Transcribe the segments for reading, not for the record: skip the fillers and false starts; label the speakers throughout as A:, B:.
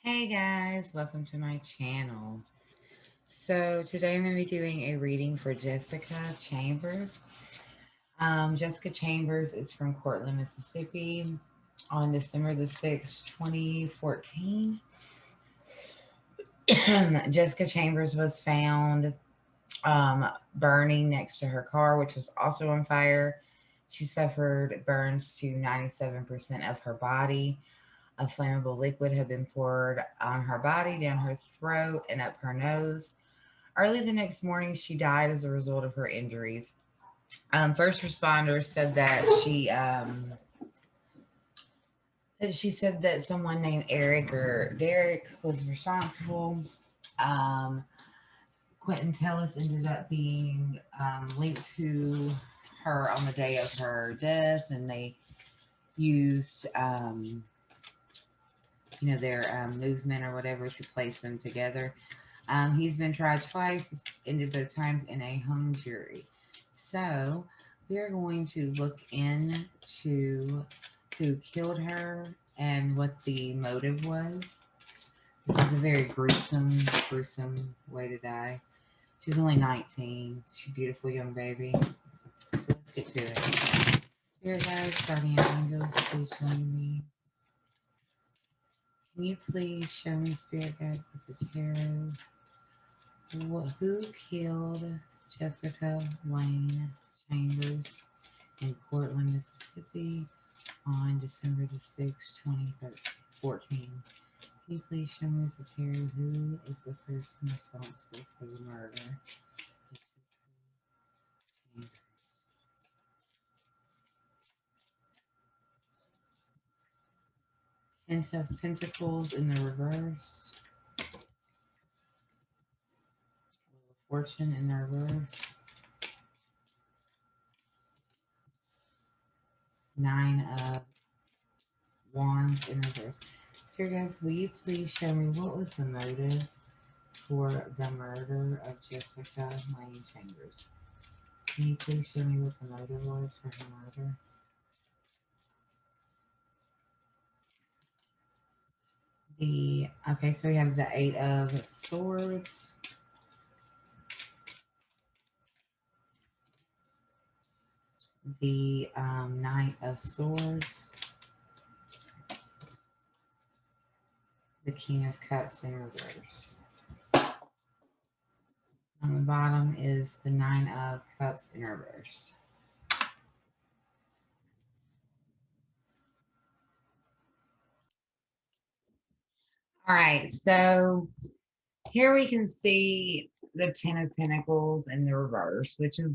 A: Hey guys, welcome to my channel. So today I'm going to be doing a reading for Jessica Chambers. Jessica Chambers is from Cortland, Mississippi. On December the 6th, 2014, Jessica Chambers was found burning next to her car, which was also on fire. She suffered burns to 97% of her body. A flammable liquid had been poured on her body, down her throat, and up her nose. Early the next morning, she died as a result of her injuries. First responders said that she said that someone named Eric or Derek was responsible. Um, Quentin Tellis ended up being linked to her on the day of her death, and they used their movement or whatever to place them together. He's been tried twice, ended both times in a hung jury. So we are going to look into who killed her and what the motive was. This is a very gruesome way to die. She's only 19. She's a beautiful young baby. So let's get to it. Spirit guides, guardian angels, please join me. Can you please show me spirit guides with the tarot? Who killed Jessica Wayne Chambers in Portland, Mississippi on December the 6th, 2014? Can you please show me with the tarot who is the person responsible for the murder of Jessica Chambers? Ten of Pentacles in the reverse. Wheel of Fortune in the reverse. Nine of Wands in reverse. So, guys, will you please show me what was the motive for the murder of Jessica Wayne Chambers? Can you please show me what the motive was for her murder? Okay, so we have the Eight of Swords, the Knight of Swords, the King of Cups in reverse. On the bottom is the Nine of Cups in reverse. All right, so here we can see the Ten of Pentacles in the reverse, which is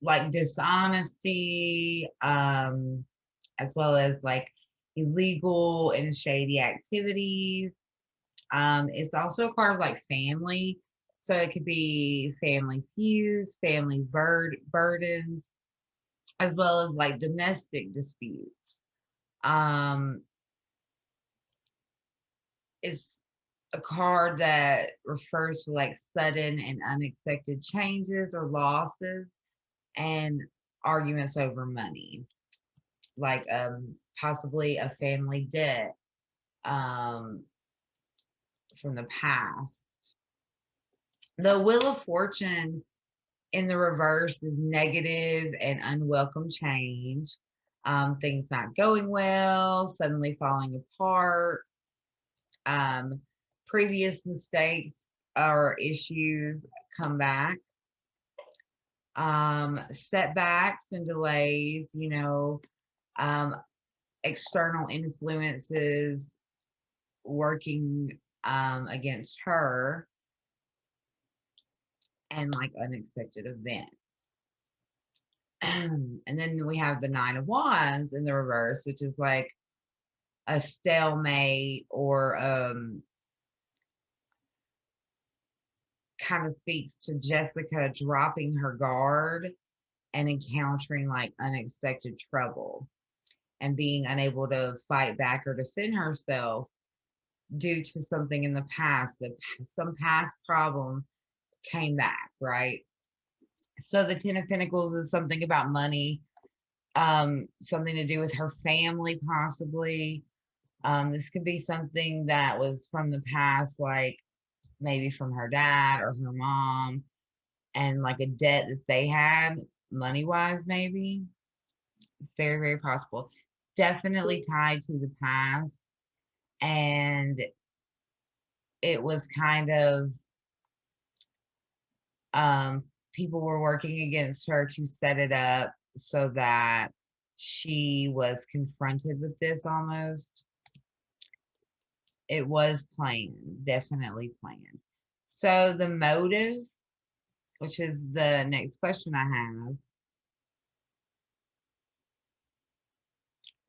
A: like dishonesty, as well as like illegal and shady activities. It's also a card of like family. So it could be family feuds, family burdens, as well as like domestic disputes. Um, it's a card that refers to like sudden and unexpected changes or losses and arguments over money, like possibly a family debt um, from the past. The Wheel of Fortune in the reverse is negative and unwelcome change. Things not going well, suddenly falling apart, um, previous mistakes or issues come back, setbacks and delays, um, external influences working against her, and like unexpected events. And then we have the Nine of Wands in the reverse, which is like a stalemate or kind of speaks to Jessica dropping her guard and encountering like unexpected trouble and being unable to fight back or defend herself due to something in the past, that some past problem came back, right? So the Ten of Pentacles is something about money, something to do with her family, possibly, This could be something that was from the past, like maybe from her dad or her mom, and like a debt that they had money wise, maybe. It's very, very possible. It's definitely tied to the past. And it was kind of, people were working against her to set it up so that she was confronted with this almost. It was planned, definitely planned. So the motive, which is the next question I have,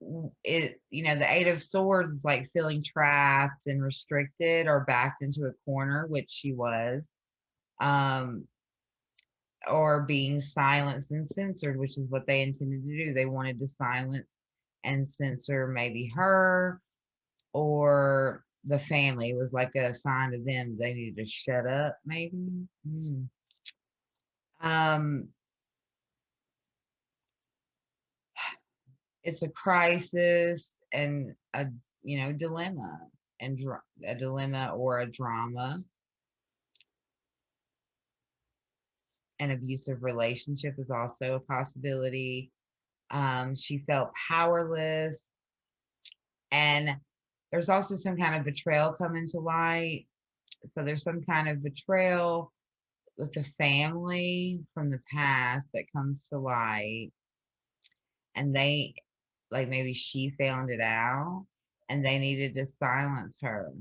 A: the Eight of Swords is like feeling trapped and restricted or backed into a corner, which she was, um, or being silenced and censored, which is what they intended to do. They wanted to silence and censor maybe her or the family. It was like a sign to them they needed to shut up, maybe. Um, it's a crisis and a dilemma and a dilemma or a drama. An abusive relationship is also a possibility. She felt powerless, and there's also some kind of betrayal coming to light. So there's some kind of betrayal with the family from the past that comes to light, and they, like, maybe she found it out and they needed to silence her.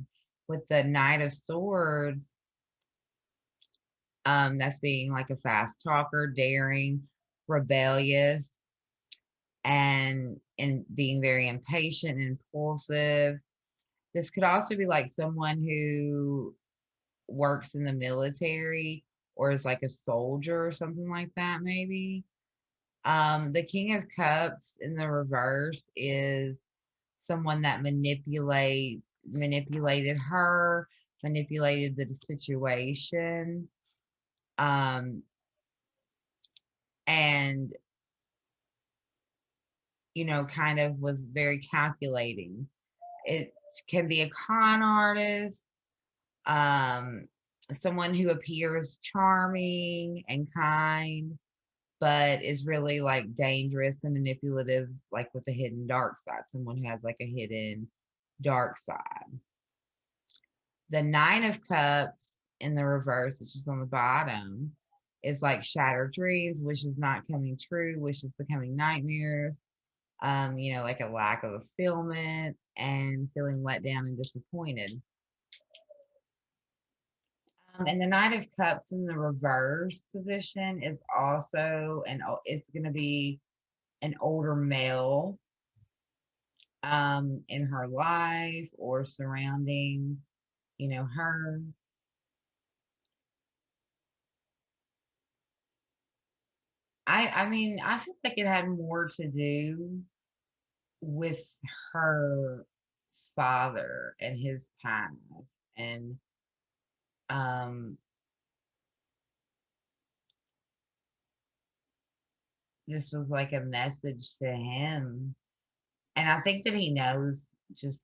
A: With the Knight of Swords, that's being like a fast talker, daring, rebellious, and being very impatient and impulsive. This could also be like someone who works in the military or is like a soldier or something like that, maybe. The King of Cups in the reverse is someone that manipulated her, manipulated the situation, um, and kind of was very calculating. It can be a con artist, um, someone who appears charming and kind, but is really like dangerous and manipulative, like with a hidden dark side, someone who has like a hidden dark side. The Nine of Cups in the reverse, which is on the bottom, is like shattered dreams, wishes not coming true, wishes becoming nightmares, like a lack of fulfillment and feeling let down and disappointed. And the Knight of Cups in the reverse position is also it's going to be an older male in her life or surrounding, her. I mean, I feel like it had more to do with her father and his past, and um this was like a message to him. And I think that he knows, just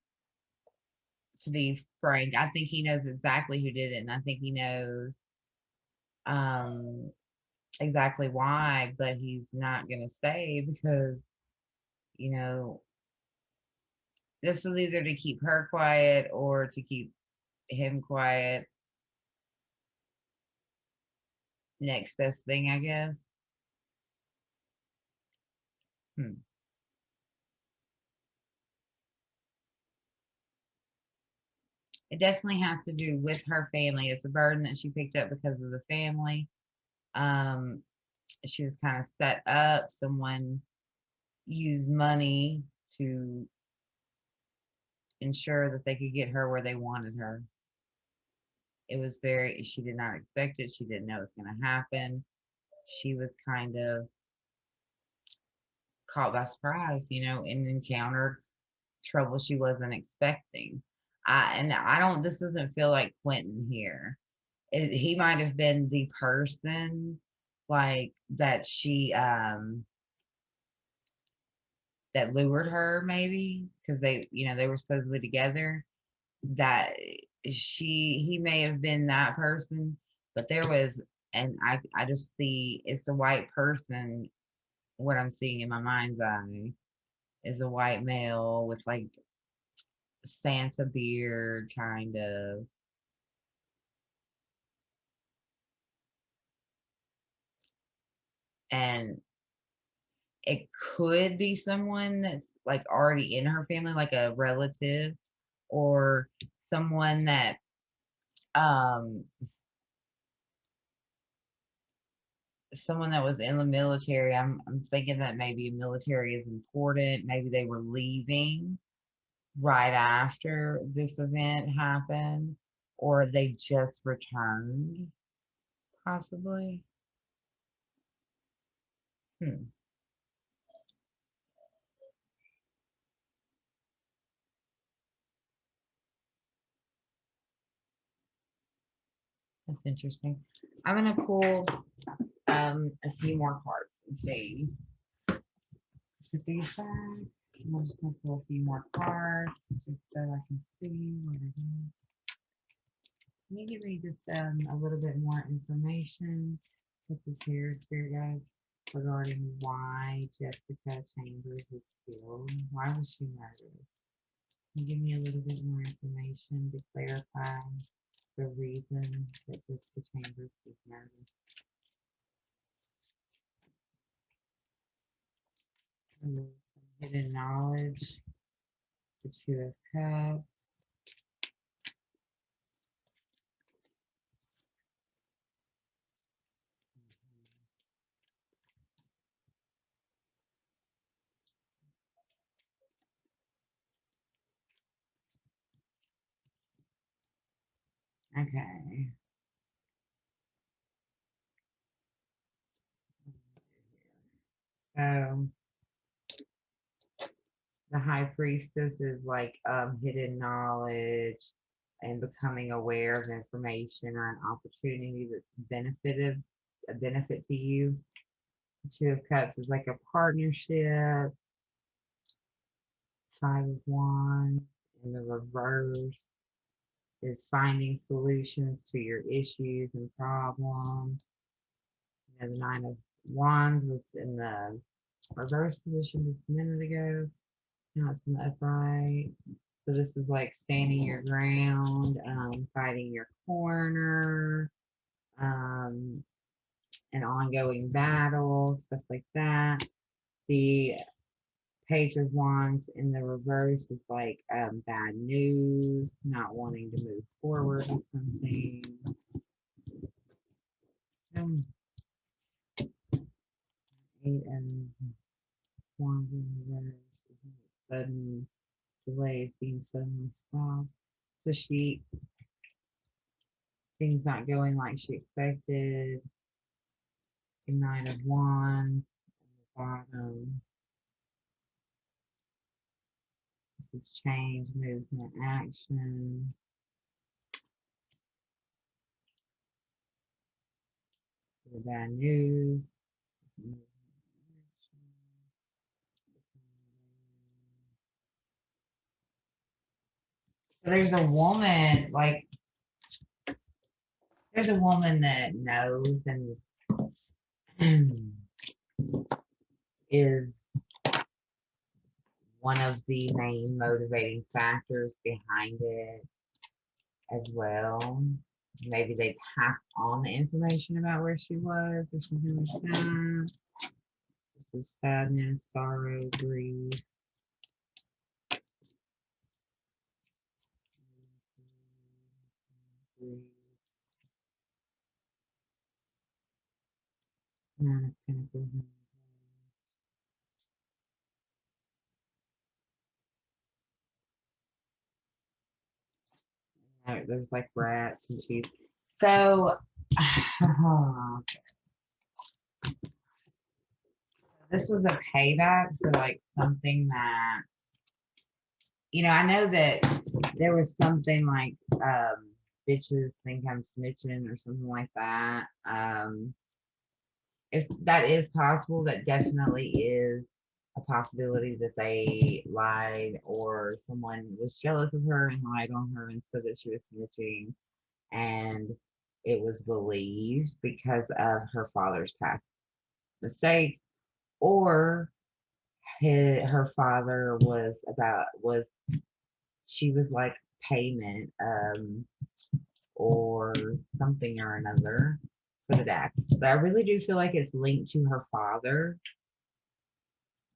A: to be frank, I think he knows exactly who did it. And I think he knows um, exactly why, but he's not going to say because, you know, this was either to keep her quiet or to keep him quiet. Next best thing, I guess. Hmm. It definitely has to do with her family. It's a burden that she picked up because of the family. Um, she was kind of set up. Someone used money to ensure that they could get her where they wanted her. It was she did not expect it. She didn't know it was going to happen. She was kind of caught by surprise, and encountered trouble she wasn't expecting. I don't, this doesn't feel like Quentin here. He might have been the person like that she that lured her, maybe because they were supposedly together. That he may have been that person, but there was, and I just see it's a white person. What I'm seeing in my mind's eye is a white male with like Santa beard, kind of. And it could be someone that's like already in her family, like a relative, or someone that um someone that was in the military. I'm thinking that maybe military is important. Maybe they were leaving right after this event happened, or they just returned, possibly. Hmm. That's interesting. I'm gonna pull a few more cards and see. Put these back. I'm just gonna pull a few more cards just so I can see what it is. Can you give me just a little bit more information with this here, Spirit Guide, regarding why Jessica Chambers was killed? Why was she murdered? Can you give me a little bit more information to clarify the reason that Jessica Chambers was murdered? Some hidden knowledge, the Two of Cups. Okay. So the High Priestess is like hidden knowledge and becoming aware of information or an opportunity that's a benefit to you. The Two of Cups is like a partnership. Five of Wands in the reverse is finding solutions to your issues and problems. The Nine of Wands was in the reverse position just a minute ago. Now it's in the upright. So this is like standing your ground, fighting your corner, um, an ongoing battle, stuff like that. The Page of Wands in the reverse is like bad news, not wanting to move forward with something. Um, Eight of Wands in the reverse is like sudden delays being suddenly stopped. So things not going like she expected. The Nine of Wands on the bottom. This is change, movement, action. The bad news. So there's a woman that knows and is one of the main motivating factors behind it as well. Maybe they passed on the information about where she was or something like that. This is sadness, sorrow, grief. Nine of Pentacles. There's like rats and cheese. So this was a payback for like something that, I know that there was something like bitches think I'm snitching or something like that. If that is possible, that definitely is a possibility that they lied or someone was jealous of her and lied on her and said that she was snitching, and it was believed because of her father's past mistake, or her father was she was like payment or something or another for the dad. But I really do feel like it's linked to her father.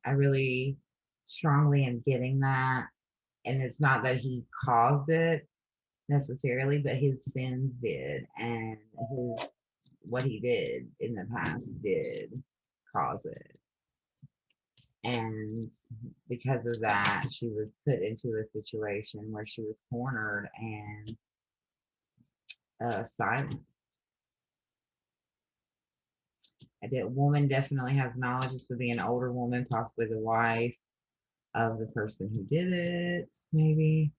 A: I really strongly am getting that. And it's not that he caused it necessarily, but his sins did. And what he did in the past did cause it. And because of that, she was put into a situation where she was cornered and silenced. A woman definitely has knowledge. This would be an older woman, possibly the wife of the person who did it, maybe.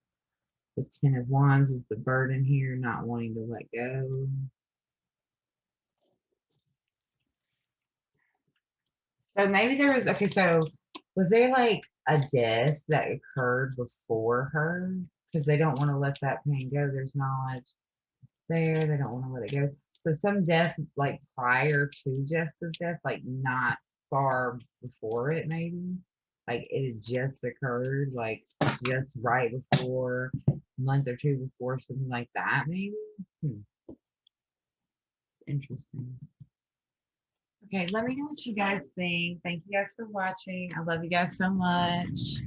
A: The Ten of Wands is the burden here, not wanting to let go. So maybe there was, okay, so was there like a death that occurred before her? Because they don't want to let that pain go. There's knowledge there. They don't want to let it go. So some death like prior to Jessica's death, like not far before it, maybe. Like it had just occurred, like just right before, a month or two before, something like that, maybe. Interesting. Okay, let me know what you guys think. Thank you guys for watching. I love you guys so much.